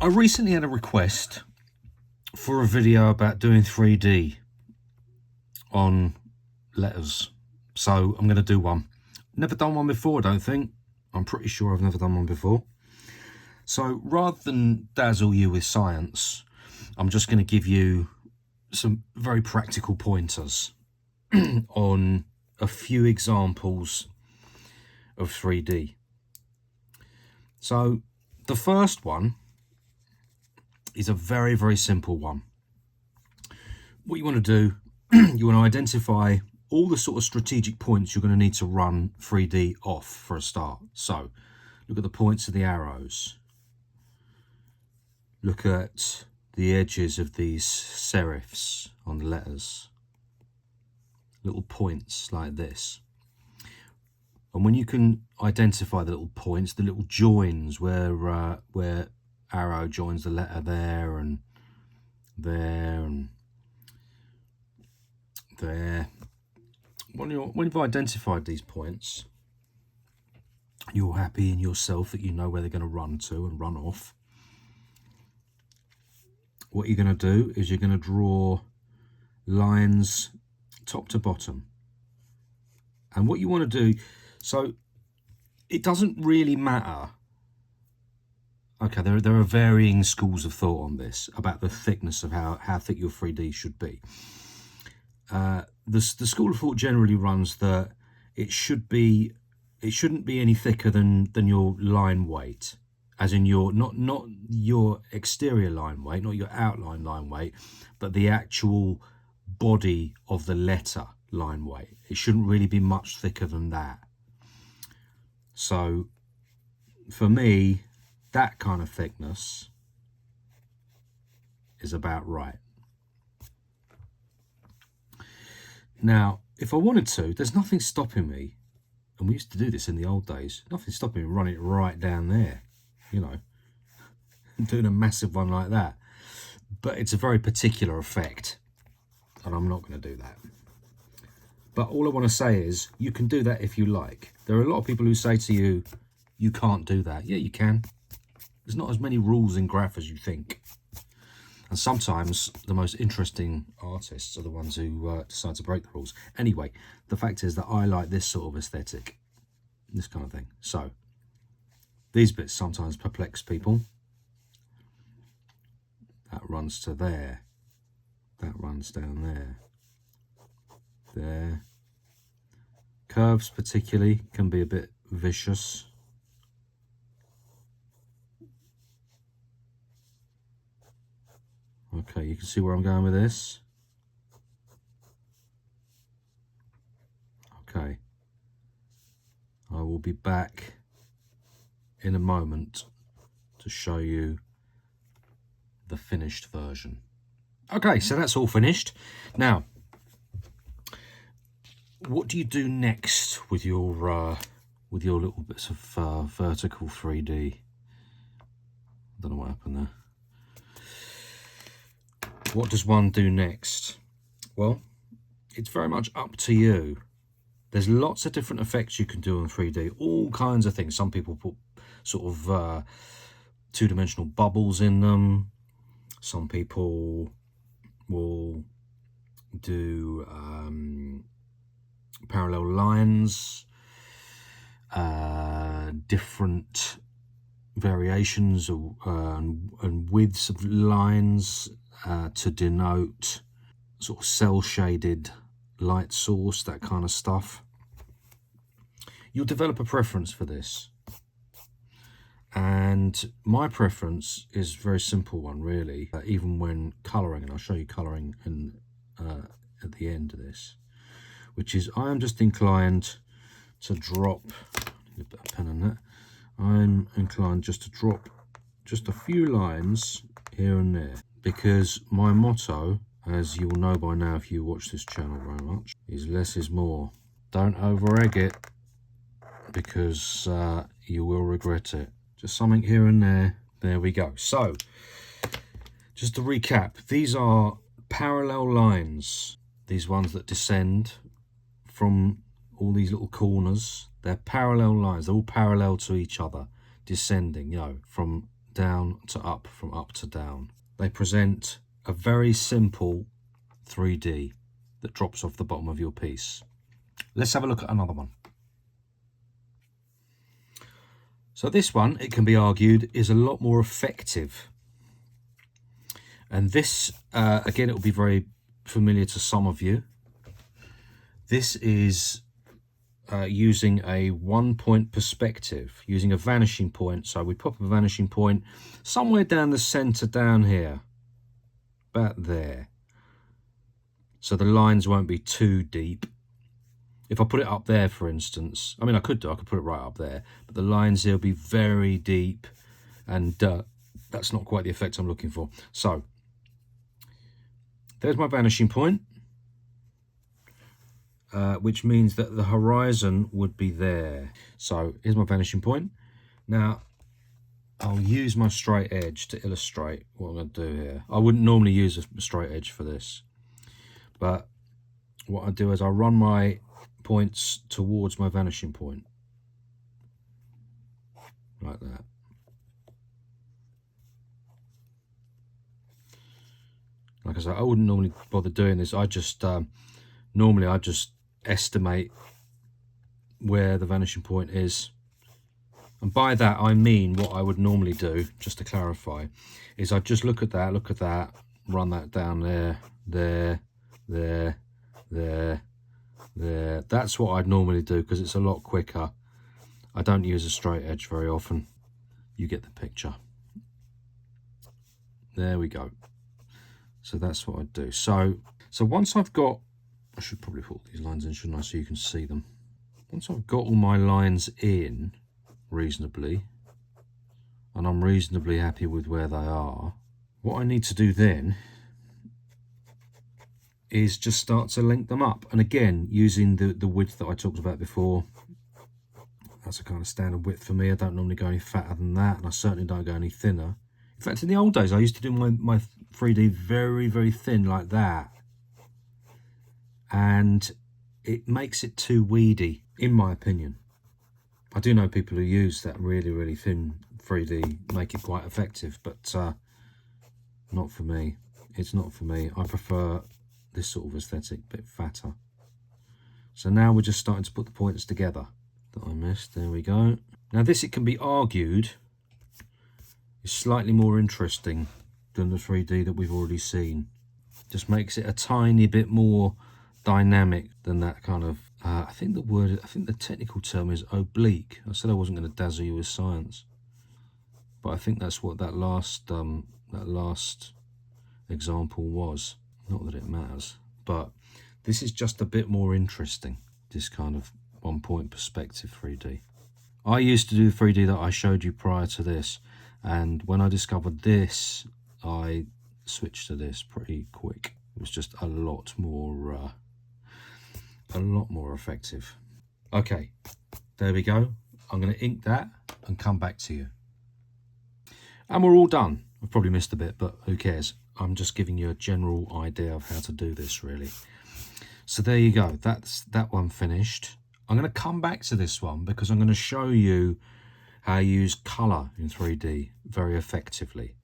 I recently had a request for a video about doing 3D on letters, so I'm going to do one. Never done one before, I don't think. I'm pretty sure I've never done one before. So rather than dazzle you with science, I'm just going to give you some very practical pointers on a few examples of 3D. So the first one is a very, very simple one. What you want to do, you want to identify all the sort of strategic points you're going to need to run 3D off for a start. So look at the points of the arrows. Look at the edges of these serifs on the letters. Little points like this. And when you can identify the little points, the little joins where arrow joins the letter there and there and there. When you've identified these points, you're happy in yourself that you know where they're going to run to and run off. What you're going to do is you're going to draw lines top to bottom. And what you want to do, so it doesn't really matter. Okay, there are varying schools of thought on this about the thickness of how thick your 3D should be. The school of thought generally runs that it shouldn't be any thicker than your line weight, as in your not your exterior line weight, not your outline line weight, but the actual body of the letter line weight. It shouldn't really be much thicker than that. So for me, that kind of thickness is about right. Now, if I wanted to, there's nothing stopping me, and we used to do this in the old days, nothing stopping me running it right down there, you know, doing a massive one like that. But it's a very particular effect, and I'm not going to do that. But all I want to say is, you can do that if you like. There are a lot of people who say to you, you can't do that. Yeah, you can. There's not as many rules in graph as you think. And sometimes the most interesting artists are the ones who decide to break the rules. Anyway, the fact is that I like this sort of aesthetic, this kind of thing. So these bits sometimes perplex people. That runs to there. That runs down there. There. Curves particularly can be a bit vicious. Okay, you can see where I'm going with this. Okay. I will be back in a moment to show you the finished version. Okay, so that's all finished. Now, what do you do next with your little bits of vertical 3D? I don't know what happened there. What does one do next? Well, it's very much up to you. There's lots of different effects you can do on 3D, all kinds of things. Some people put sort of two-dimensional bubbles in them. Some people will do parallel lines, different variations and widths of lines to denote sort of cell-shaded light source, that kind of stuff. You'll develop a preference for this. And my preference is a very simple one, really, even when colouring, and I'll show you colouring at the end of this, which is I am just inclined to drop, a bit of pen on that, I'm inclined just to drop just a few lines here and there, because my motto, as you'll know by now if you watch this channel very much, is less is more. Don't over egg it, because you will regret it. Just something here and there. There we go. So, just to recap, these are parallel lines. These ones that descend from all these little corners. They're parallel lines. They're all parallel to each other, descending, you know, from down to up, from up to down. They present a very simple 3D that drops off the bottom of your piece. Let's have a look at another one. So this one, it can be argued, is a lot more effective. And this, again, it will be very familiar to some of you. This is using a 1-point perspective, using a vanishing point. So we pop a vanishing point somewhere down the center down here, about there. So the lines won't be too deep. If I put it up there, for instance, I mean, I could put it right up there, but the lines here will be very deep, and that's not quite the effect I'm looking for. So there's my vanishing point, which means that the horizon would be there. So here's my vanishing point. Now I'll use my straight edge to illustrate what I'm going to do here. I wouldn't normally use a straight edge for this, but what I do is I run my points towards my vanishing point, like that. Like I said, I wouldn't normally bother doing this. I just normally I just estimate where the vanishing point is, and by that I mean what I would normally do, just to clarify, is I just look at that, run that down there, there, there, there, there. That's what I'd normally do, because it's a lot quicker. I don't use a straight edge very often. You get the picture. There we go. So that's what I'd do. So once I've got, I should probably put these lines in, shouldn't I, so you can see them. Once I've got all my lines in reasonably, and I'm reasonably happy with where they are, what I need to do then is just start to link them up. And again, using the width that I talked about before. That's a kind of standard width for me. I don't normally go any fatter than that, and I certainly don't go any thinner. In fact, in the old days, I used to do my 3D very, very thin like that. And it makes it too weedy, in my opinion. I do know people who use that really, really thin 3D, make it quite effective, but not for me. It's not for me. I prefer this sort of aesthetic, a bit fatter. So now we're just starting to put the points together that I missed. There we go. Now this, it can be argued, is slightly more interesting than the 3D that we've already seen. Just makes it a tiny bit more dynamic than that kind of, I think the technical term is oblique. I said I wasn't going to dazzle you with science, but I think that's what that last example was. Not that it matters, but this is just a bit more interesting, this kind of 1-point perspective 3D. I used to do the 3D that I showed you prior to this, and when I discovered this, I switched to this pretty quick. It was just a lot more effective. Okay, there we go. I'm going to ink that and come back to you. And we're all done. I've probably missed a bit, but who cares? I'm just giving you a general idea of how to do this, really. So there you go. That's that one finished. I'm going to come back to this one because I'm going to show you how I use colour in 3D very effectively.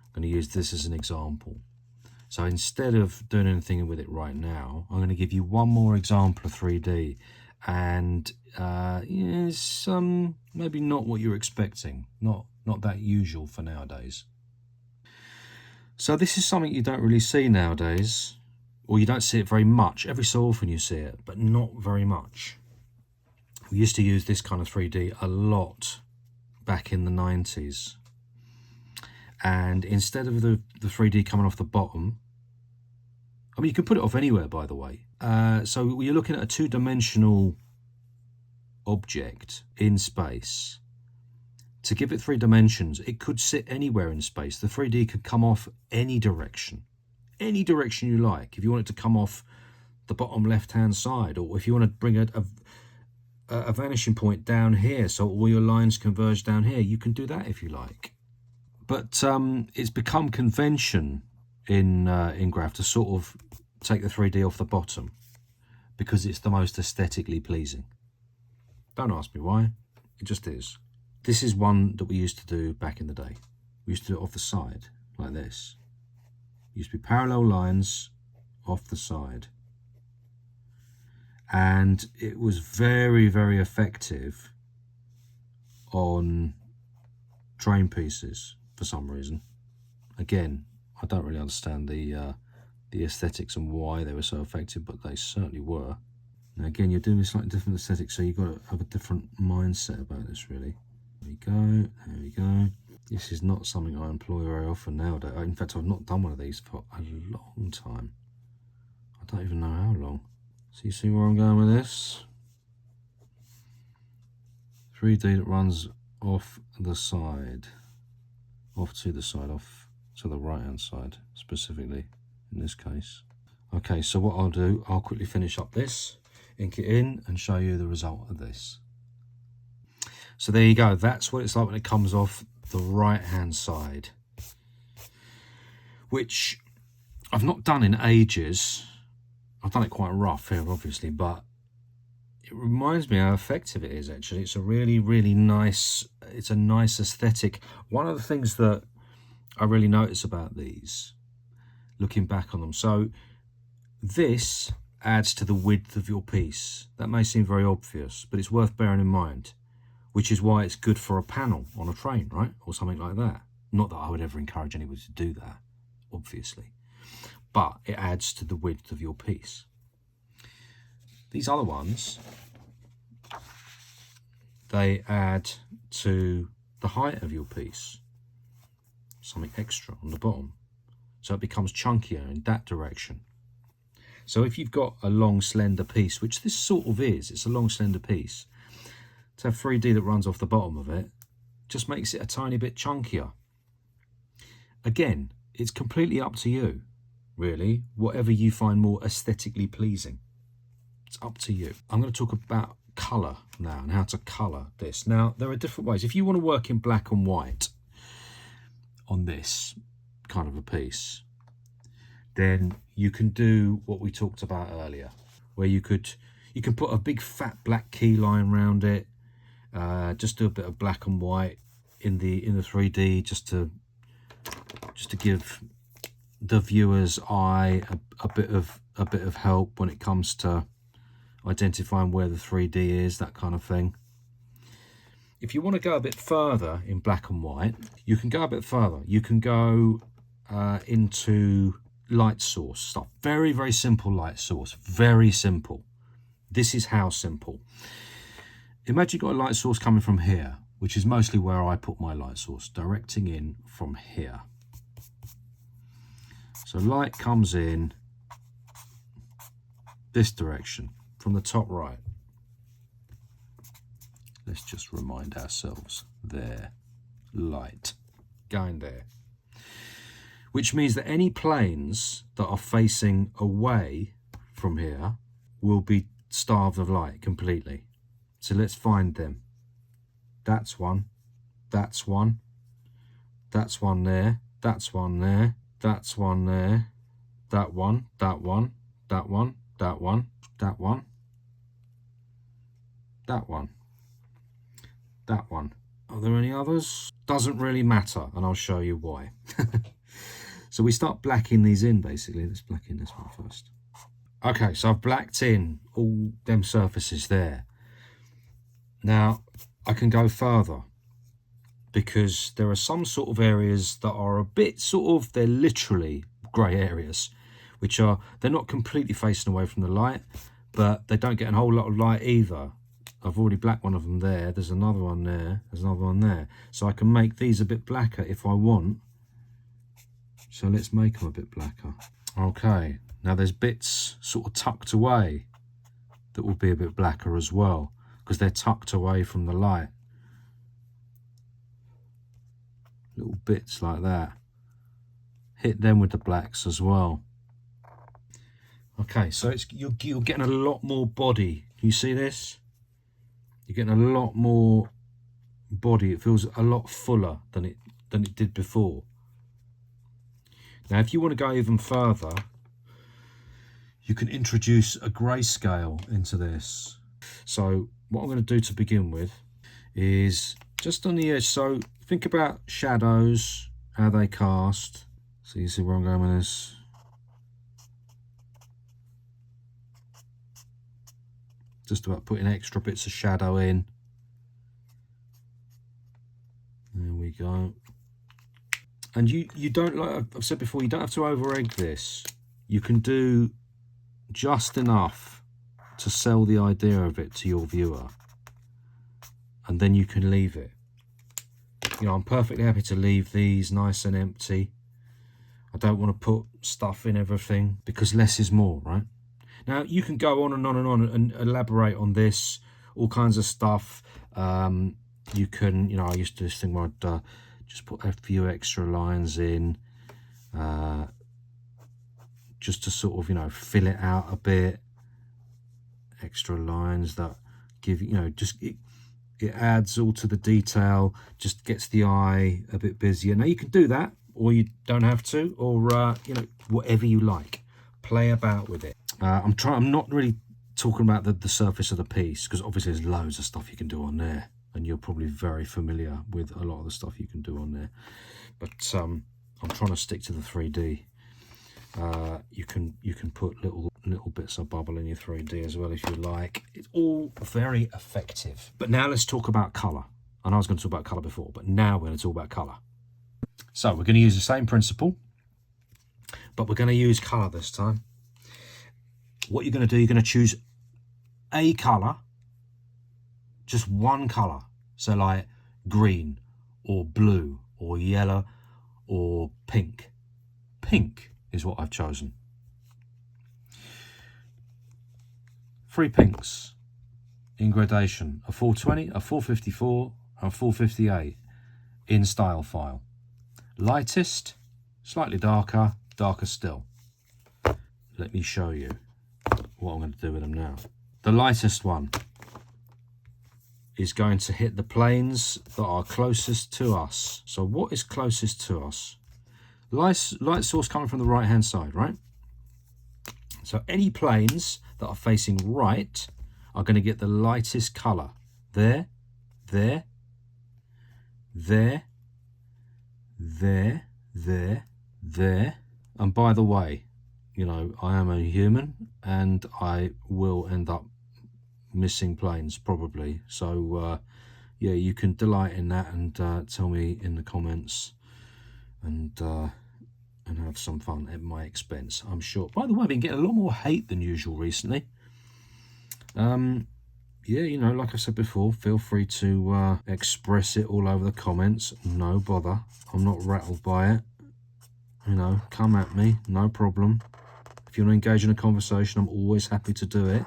I'm going to use this as an example. So instead of doing anything with it right now, I'm going to give you one more example of 3D, and it's maybe not what you're expecting, not that usual for nowadays. So this is something you don't really see nowadays, or you don't see it very much. Every so often you see it, but not very much. We used to use this kind of 3D a lot back in the 90s. And instead of the 3D coming off the bottom, I mean, you can put it off anywhere, by the way. So you're looking at a two-dimensional object in space. To give it 3 dimensions, it could sit anywhere in space. The 3D could come off any direction you like. If you want it to come off the bottom left-hand side, or if you want to bring a vanishing point down here, so all your lines converge down here, you can do that if you like. But it's become convention in graph to sort of take the 3D off the bottom because it's the most aesthetically pleasing. Don't ask me why, it just is. This is one that we used to do back in the day. We used to do it off the side, like this. It used to be parallel lines off the side. And it was very, very effective on train pieces for some reason. Again, I don't really understand the aesthetics and why they were so effective, but they certainly were. Now again, you're doing a slightly different aesthetic, so you've got to have a different mindset about this, really. There we go, there we go. This is not something I employ very often nowadays. In fact, I've not done one of these for a long time. I don't even know how long. So you see where I'm going with this? 3D that runs off the side. Off to the side, off to the right hand side, specifically in this case. Okay, so what I'll do, I'll quickly finish up this, ink it in, and show you the result of this. So there you go, that's what it's like when it comes off the right hand side, which I've not done in ages. I've done it quite rough here, obviously, but it reminds me how effective it is, actually. It's a really, really nice, it's a nice aesthetic. One of the things that I really notice about these, looking back on them, so this adds to the width of your piece. That may seem very obvious, but it's worth bearing in mind, which is why it's good for a panel on a train, right? Or something like that. Not that I would ever encourage anybody to do that, obviously, but it adds to the width of your piece. These other ones, they add to the height of your piece, something extra on the bottom, so it becomes chunkier in that direction. So if you've got a long slender piece, which this sort of is, it's a long slender piece, to have 3D that runs off the bottom of it just makes it a tiny bit chunkier. Again, it's completely up to you, really, whatever you find more aesthetically pleasing. It's up to you. I'm going to talk about colour now and how to colour this. Now, there are different ways. If you want to work in black and white on this kind of a piece, then you can do what we talked about earlier, where you can put a big fat black key line around it, just do a bit of black and white in the 3D, just to give the viewer's eye a bit of help when it comes to identifying where the 3D is, that kind of thing. If you want to go a bit further in black and white, you can go a bit further. You can go into light source stuff. Very, very simple light source. Very simple. This is how simple. Imagine you've got a light source coming from here, which is mostly where I put my light source, directing in from here. So light comes in this direction, from the top right. Let's just remind ourselves there. Light going there. Which means that any planes that are facing away from here will be starved of light completely. So let's find them. That's one. That's one. That's one there. That's one there. That's one there. That one. That one. That one. That one. That one. That one. That one. Are there any others? Doesn't really matter, and I'll show you why. So we start blacking these in, basically. Let's black in this one first. Okay, so I've blacked in all them surfaces there. Now, I can go further, because there are some sort of areas that are a bit they're literally grey areas, which are, they're not completely facing away from the light, but they don't get a whole lot of light either. I've already blacked one of them there. There's another one there. There's another one there. So I can make these a bit blacker if I want. So let's make them a bit blacker. Okay, now there's bits sort of tucked away that will be a bit blacker as well, because they're tucked away from the light. Little bits like that. Hit them with the blacks as well. Okay, so you're getting a lot more body. Can you see this? You're getting a lot more body. It feels a lot fuller than it did before. Now, if you want to go even further, you can introduce a grayscale into this. So what I'm going to do to begin with is just on the edge. So think about shadows how they cast. So you see where I'm going with this. Just about putting extra bits of shadow in. There we go. And you don't, like I've said before, you don't have to over egg this. You can do just enough to sell the idea of it to your viewer, and then you can leave it. You know, I'm perfectly happy to leave these nice and empty. I don't want to put stuff in everything because less is more, right? Now, you can go on and on and on and elaborate on this, all kinds of stuff. You can, you know, I used to do this thing where I'd just put a few extra lines in, just to sort of, you know, fill it out a bit. Extra lines that give, you know, just it adds all to the detail, just gets the eye a bit busier. Now, you can do that, or you don't have to, or you know, whatever you like. Play about with it. I'm not really talking about the surface of the piece, because obviously there's loads of stuff you can do on there, and you're probably very familiar with a lot of the stuff you can do on there. But I'm trying to stick to the 3D. You can put little bits of bubble in your 3D as well if you like. It's all very effective. But now let's talk about colour. I know I was going to talk about colour before, but now we're going to talk about colour. So we're going to use the same principle, but we're going to use colour this time. What you're going to do, you're going to choose a colour, just one colour. So like green or blue or yellow or pink. Pink is what I've chosen. 3 pinks in gradation, a 420, a 454 and a 458 in style file. Lightest, slightly darker, darker still. Let me show you what I'm going to do with them now. The lightest one is going to hit the planes that are closest to us. So what is closest to us? Light source coming from the right hand side, right? So any planes that are facing right are going to get the lightest colour. There, there, there, there, there, there. And by the way, you know, I am a human and I will end up missing planes probably. So yeah, you can delight in that and tell me in the comments and have some fun at my expense, I'm sure. By the way, I've been getting a lot more hate than usual recently. Yeah, you know, like I said before, feel free to express it all over the comments. No bother. I'm not rattled by it. You know, come at me, no problem. If you want to engage in a conversation, I'm always happy to do it.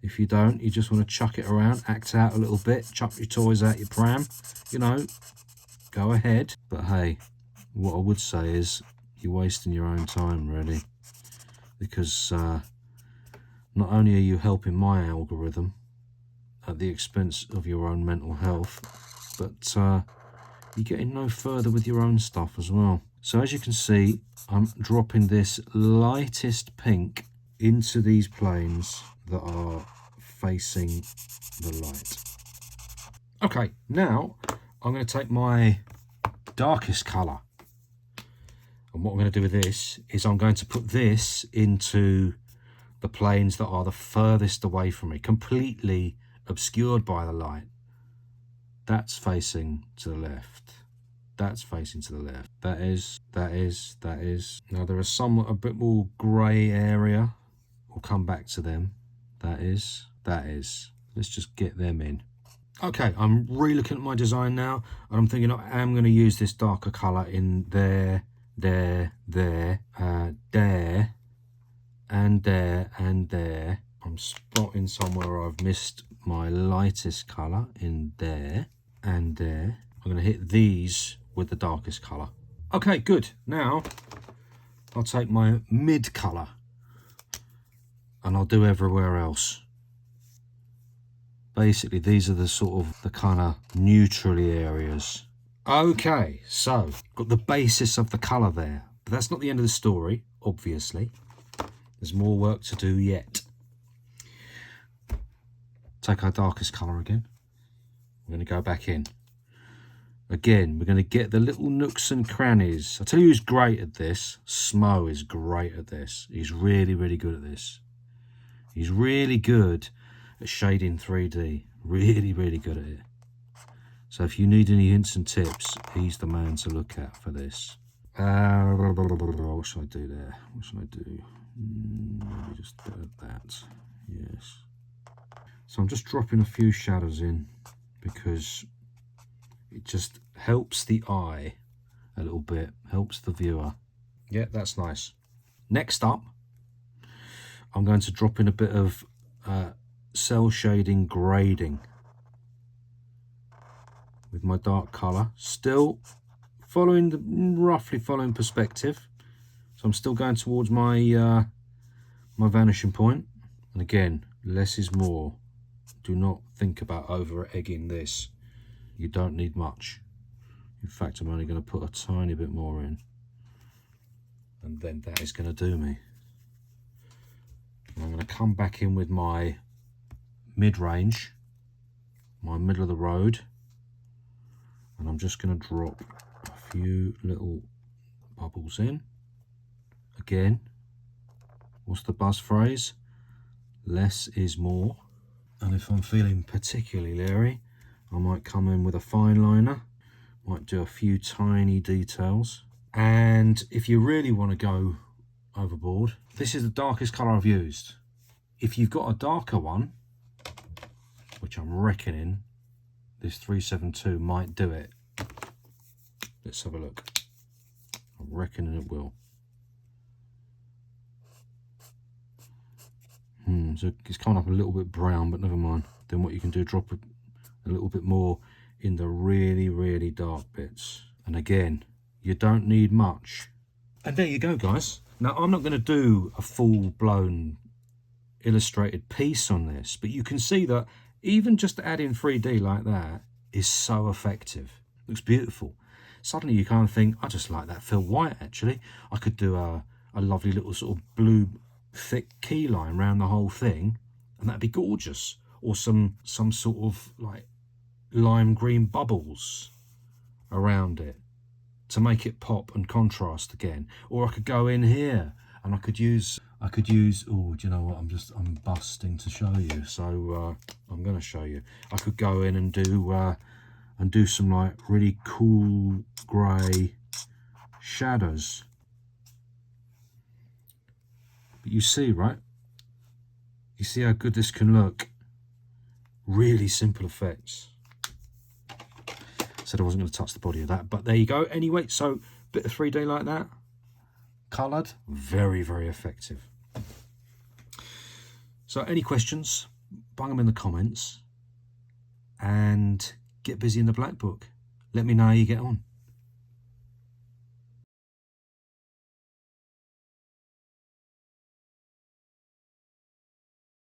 If you don't, you just want to chuck it around, act out a little bit, chuck your toys out your pram, you know, go ahead. But hey, what I would say is you're wasting your own time, really, because not only are you helping my algorithm at the expense of your own mental health, but you're getting no further with your own stuff as well. So as you can see, I'm dropping this lightest pink into these planes that are facing the light. Okay, now I'm going to take my darkest colour, and what I'm going to do with this is I'm going to put this into the planes that are the furthest away from me, completely obscured by the light. That's facing to the left. That's facing to the left. That is. Now there is some a bit more grey area. We'll come back to them. That is. Let's just get them in. Okay, I'm re-looking at my design now, and I'm thinking I am going to use this darker colour in there, there, and there, and there. I'm spotting somewhere I've missed my lightest colour in there and there. I'm going to hit these with the darkest colour. Okay, good. Now I'll take my mid colour and I'll do everywhere else. Basically, these are the sort of the kind of neutrally areas. Okay, so got the basis of the colour there, but that's not the end of the story, obviously. There's more work to do yet. Take our darkest colour again. We're going to go back in. Again, we're going to get the little nooks and crannies. I tell you who's great at this. Smo is great at this. He's really, really good at this. He's really good at shading 3D. Really, really good at it. So if you need any hints and tips, he's the man to look at for this. What should I do there? What should I do? Maybe just that. Yes. So I'm just dropping a few shadows in because it just helps the eye a little bit, helps the viewer. Yeah, that's nice. Next up, I'm going to drop in a bit of cell shading grading with my dark colour, still roughly following perspective. So I'm still going towards my my vanishing point. And again, less is more. Do not think about over egging this. You don't need much. In fact, I'm only going to put a tiny bit more in, and then that is going to do me. And I'm going to come back in with my mid-range, my middle of the road, and I'm just going to drop a few little bubbles in. Again, what's the buzz phrase? Less is more. And if I'm feeling particularly leery, I might come in with a fine liner, might do a few tiny details. And if you really want to go overboard, this is the darkest colour I've used. If you've got a darker one, which I'm reckoning this 372 might do it. Let's have a look. I'm reckoning it will. So it's kind of a little bit brown, but never mind. Then what you can do, drop a little bit more in the really, really dark bits. And again, you don't need much. And there you go, guys. Now, I'm not going to do a full-blown illustrated piece on this, but you can see that even just adding 3D like that is so effective. Looks beautiful. Suddenly you kind of think, I just like that Phil White, actually. I could do a lovely little sort of blue thick key line around the whole thing, and that'd be gorgeous. Or some sort of like lime green bubbles around it to make it pop and contrast again. Or I could go in here and I could use oh, do you know what, I'm busting to show you, so I'm going to show you. I could go in and do some like really cool grey shadows. But you see, right? You see how good this can look? Really simple effects. Said I wasn't going to touch the body of that, but there you go. Anyway, so bit of 3D like that, coloured, very, very effective. So any questions, bung them in the comments and get busy in the black book. Let me know how you get on.